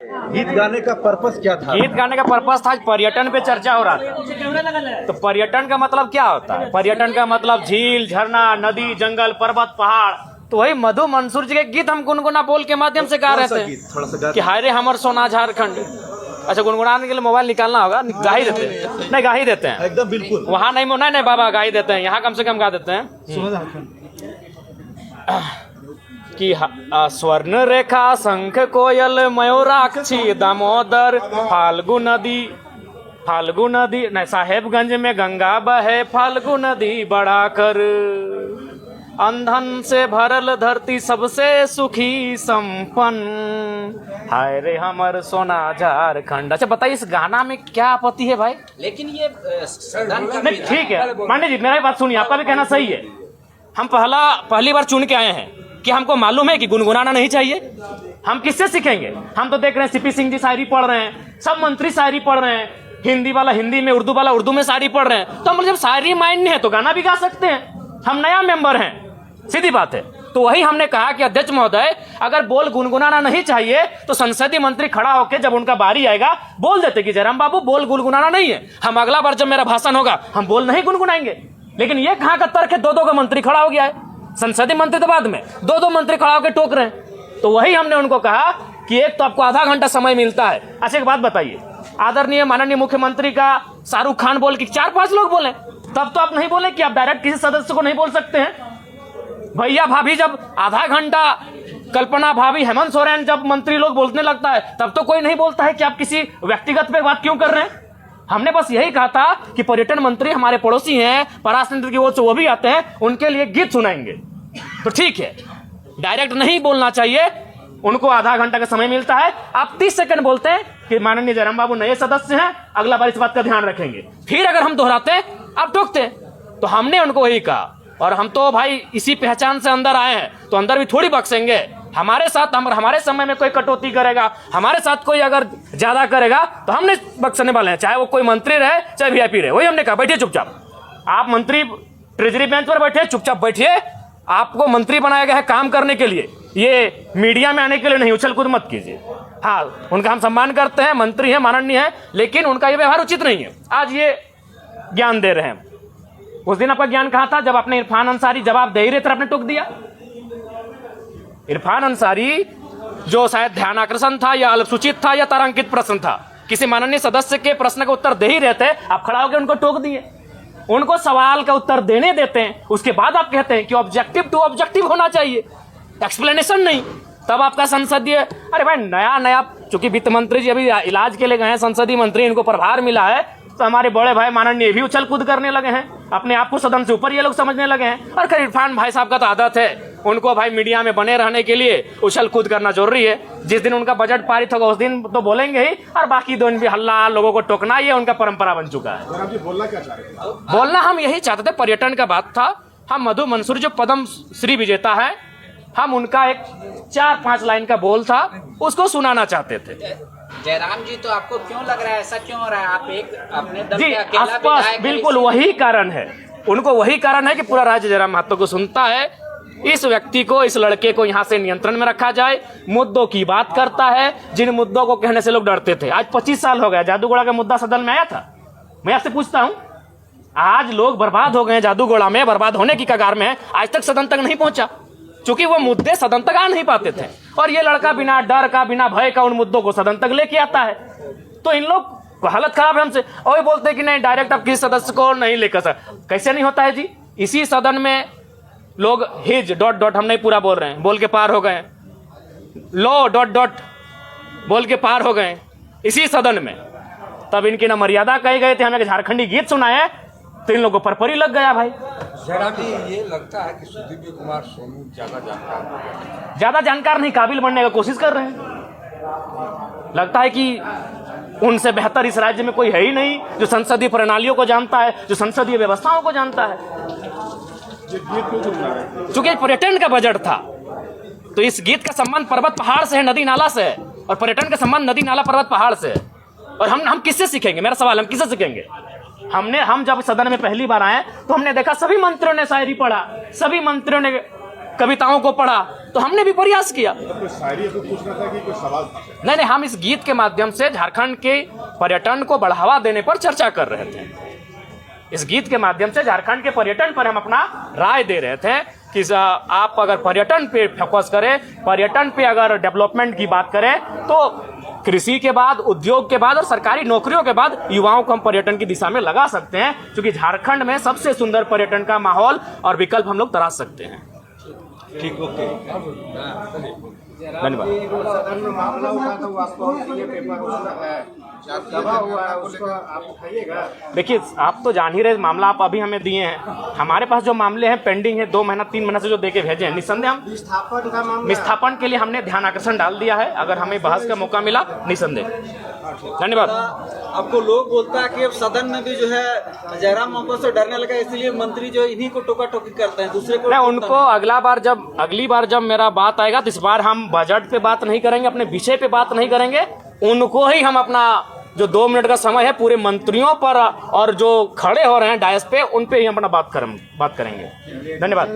गीत गाने का पर्पस क्या था? गीत गाने का पर्पस था पर्यटन पे चर्चा हो रहा था। तो पर्यटन का मतलब क्या होता है? पर्यटन का मतलब झील, झरना, नदी, जंगल, पर्वत, पहाड़। तो वही मधु मंसूर जी के गीत हम गुनगुना बोल के माध्यम से गा रहे थे थोड़ा सा कि हाय रे हमर सोना झारखंड। अच्छा, गुनगुनाने के लिए मोबाइल निकालना होगा, गा ही देते हैं। नहीं, गा ही देते हैं एकदम बिल्कुल। वहाँ नहीं, नहीं बाबा, गा ही देते हैं। यहाँ कम से कम गा देते हैं कि स्वर्ण रेखा, शंख, कोयल, मयूराक्षी, दामोदर, फाल्गु नदी नहीं, साहेबगंज में गंगा बहे, फाल्गु नदी बढ़ाकर, अंधन से भरल धरती सबसे सुखी संपन्न, हाय रे हमर सोना झारखंड। अच्छा बताइए, इस गाना में क्या आपत्ति है भाई? लेकिन ये नहीं, ठीक है पांडे जी, मेरा बात सुनिए, आपका भी कहना सही है। हम पहली बार चुन के आए हैं कि हमको मालूम है कि गुनगुनाना नहीं चाहिए। हम किससे सीखेंगे? हम तो देख रहे हैं सीपी सिंह जी शायरी पढ़ रहे हैं, सब मंत्री शायरी पढ़ रहे हैं, हिंदी वाला हिंदी में, उर्दू वाला उर्दू में शायरी पढ़ रहे हैं। तो हम जब शायरी माइंड है तो गाना भी गा सकते हैं। हम नया मेंबर हैं, सीधी बात है। तो वही हमने कहा कि अध्यक्ष महोदय, अगर बोल गुनगुनाना नहीं चाहिए तो संसदीय मंत्री खड़ा होकर जब उनका बारी आएगा बोल देते कि जयराम बाबू बोल गुनगुनाना नहीं है, हम अगला बार जब मेरा भाषण होगा हम बोल नहीं गुनगुनाएंगे। लेकिन ये कहां का तर्क है? दो का मंत्री खड़ा हो गया है, संसदीय मंत्री तो बाद में, दो मंत्री खड़ा होकर टोक रहे हैं। तो वही हमने उनको कहा कि एक तो आपको आधा घंटा समय मिलता है। अच्छा एक बात बताइए, आदरणीय माननीय मुख्यमंत्री का शाहरुख खान बोल के 4-5 लोग बोले, तब तो आप नहीं बोले कि आप डायरेक्ट किसी सदस्य को नहीं बोल सकते हैं। भैया भाभी जब आधा घंटा, कल्पना भाभी, हेमंत सोरेन जब मंत्री लोग बोलने लगता है तब तो कोई नहीं बोलता है कि आप किसी व्यक्तिगत पे बात क्यों कर रहे हैं। हमने बस यही कहा था कि पर्यटन मंत्री हमारे पड़ोसी हैं, पराशर की वो भी आते हैं, उनके लिए गीत सुनाएंगे तो ठीक है, डायरेक्ट नहीं बोलना चाहिए। उनको आधा घंटा का समय मिलता है, आप 30 सेकंड बोलते हैं कि माननीय जयराम बाबू नए सदस्य हैं, अगला बार इस बात का ध्यान रखेंगे। फिर अगर हम दोहराते हैं आप टोकते हैं। तो हमने उनको वही कहा, और हम तो भाई इसी पहचान से अंदर आए हैं, तो अंदर भी थोड़ी बख्शेंगे। हमारे साथ हमारे समय में कोई कटौती करेगा, हमारे साथ कोई अगर ज्यादा करेगा तो हमने बख्शने वाले हैं, चाहे वो कोई मंत्री रहे चाहे वीआईपी रहे। वही हमने कहा, बैठिए चुपचाप। आप मंत्री ट्रेजरी बेंच पर बैठे, चुपचाप बैठिए। आपको मंत्री बनाया गया है काम करने के लिए, ये मीडिया में आने के लिए नहीं। उछल कूद मत कीजिए। हाँ, उनका हम सम्मान करते हैं, मंत्री है, माननीय है, लेकिन उनका ये व्यवहार उचित नहीं है। आज ये ज्ञान दे रहे हैं, उस दिन आपका ज्ञान कहां था जब आपने इरफान अंसारी जवाब दे ही रहे थे, आपने टोक दिया। इरफान अंसारी जो शायद ध्यानाकर्षण था या अल्पसूचित था या तारांकित प्रश्न था, किसी माननीय सदस्य के प्रश्न का उत्तर दे ही रहे थे, आप खड़ा होकर उनको टोक दिए। उनको सवाल का उत्तर देने देते हैं, उसके बाद आप कहते हैं कि ऑब्जेक्टिव टू ऑब्जेक्टिव होना चाहिए, एक्सप्लेनेशन नहीं। तब आपका संसदीय, अरे भाई नया चूंकि वित्त मंत्री जी अभी इलाज के लिए गए हैं, संसदीय मंत्री, इनको प्रभार मिला है, तो हमारे बड़े भाई माननीय भी उछल कूद करने लगे हैं, अपने आप को सदन से ऊपर ये लोग समझने लगे हैं। और खैर इरफान भाई साहब का तो आदत है, उनको भाई मीडिया में बने रहने के लिए उछल कूद करना जरूरी है। जिस दिन उनका बजट पारित होगा उस दिन तो बोलेंगे ही, और बाकी दिन भी हल्ला, लोगों को टोकना, ये उनका परंपरा बन चुका है। बोलना क्या चाह रहे थे? बोलना हम यही चाहते थे, पर्यटन का बात था। हम मधु मंसूर जो पद्म श्री विजेता है, हम उनका एक 4-5 लाइन का बोल था, उसको सुनाना चाहते थे। जयराम जी, तो आपको क्यों लग रहा है ऐसा क्यों हो रहा है? आप एक अपने दल जी के अकेला आसपास विधायक बिल्कुल वही कारण है, उनको वही कारण है कि पूरा राज्य जयराम महतो को सुनता है। इस व्यक्ति को, इस लड़के को यहाँ से नियंत्रण में रखा जाए, मुद्दों की बात करता है, जिन मुद्दों को कहने से लोग डरते थे। आज 25 साल हो गया, जादूगोड़ा का मुद्दा सदन में आया था। मैं आपसे पूछता हूँ, आज लोग बर्बाद हो गए, जादूगोड़ा में बर्बाद होने की कगार में है, आज तक सदन तक नहीं पहुंचा, क्योंकि वो मुद्दे सदन तक आ नहीं पाते थे। और ये लड़का बिना डर का, बिना भय का उन मुद्दों को सदन तक लेके आता है। तो इन लोग हालत खराब है हमसे, और ये बोलते हैं कि नहीं डायरेक्ट आप किसी सदस्य को नहीं लेकर सकते। कैसे नहीं होता है जी? इसी सदन में लोग हिज ... हम नहीं पूरा बोल रहे हैं, बोल के पार हो गए, लो ... बोल के पार हो गए इसी सदन में। तब इनकी ना मर्यादा कहे गए थे, हमें झारखंडी गीत सुनाए, तो इन लोगों पर परी लग गया भाई। जयराम जी, ये लगता है कि सुदीव्य कुमार सोनू ज्यादा जानकार नहीं, काबिल बनने का कोशिश कर रहे हैं। लगता है कि उनसे बेहतर इस राज्य में कोई है ही नहीं जो संसदीय प्रणालियों को जानता है, जो संसदीय व्यवस्थाओं को जानता है। चूंकि पर्यटन का बजट था, तो इस गीत का संबंध पर्वत पहाड़ से है, नदी नाला से है, और पर्यटन का संबंध नदी नाला पर्वत पहाड़ से है। और हम किससे सीखेंगे? मेरा सवाल, हम किससे सीखेंगे? हम जब सदन में पहली बार आए तो हमने देखा सभी मंत्रियों ने शायरी पढ़ा, सभी मंत्रियों ने कविताओं को पढ़ा, तो हमने भी प्रयास किया। शायरी को पूछना था कि कोई सवाल था? नहीं, हम इस गीत के माध्यम से झारखंड के पर्यटन को बढ़ावा देने पर चर्चा कर रहे थे। इस गीत के माध्यम से झारखंड के पर्यटन पर हम अपना राय दे रहे थे कि आप अगर पर्यटन पे फोकस करें, पर्यटन पे अगर डेवलपमेंट की बात करें, तो कृषि के बाद, उद्योग के बाद और सरकारी नौकरियों के बाद युवाओं को हम पर्यटन की दिशा में लगा सकते हैं, क्योंकि झारखंड में सबसे सुंदर पर्यटन का माहौल और विकल्प हम लोग तराश सकते हैं। ठीक, ओके। धन्यवाद। सदन में मामला उठा तो आपको दबा हुआ है, उसको आप उठाइएगा। देखिए, आप तो जान ही रहे मामला आप अभी हमें दिए हैं। हमारे पास जो मामले हैं पेंडिंग है 2 महीना 3 महीना से जो देके भेजे हैं, निस्संदेह हम विस्थापन का मामला, विस्थापन के लिए हमने ध्यान आकर्षण डाल दिया है। अगर हमें बहस का मौका मिला, निस्संदेह। धन्यवाद। आपको लोग बोलता है कि अब सदन में भी जो है जयराम मामला से डरने लगा, इसलिए मंत्री जो इन्हीं को टोका टोकी करते हैं, दूसरे को मैं उनको अगली बार जब मेरा बात आएगा, तो इस बार हम बजट पे बात नहीं करेंगे, अपने विषय पे बात नहीं करेंगे। उनको ही हम अपना जो 2 मिनट का समय है पूरे मंत्रियों पर और जो खड़े हो रहे हैं डायस पे, उन पे ही हम अपना बात करेंगे। धन्यवाद।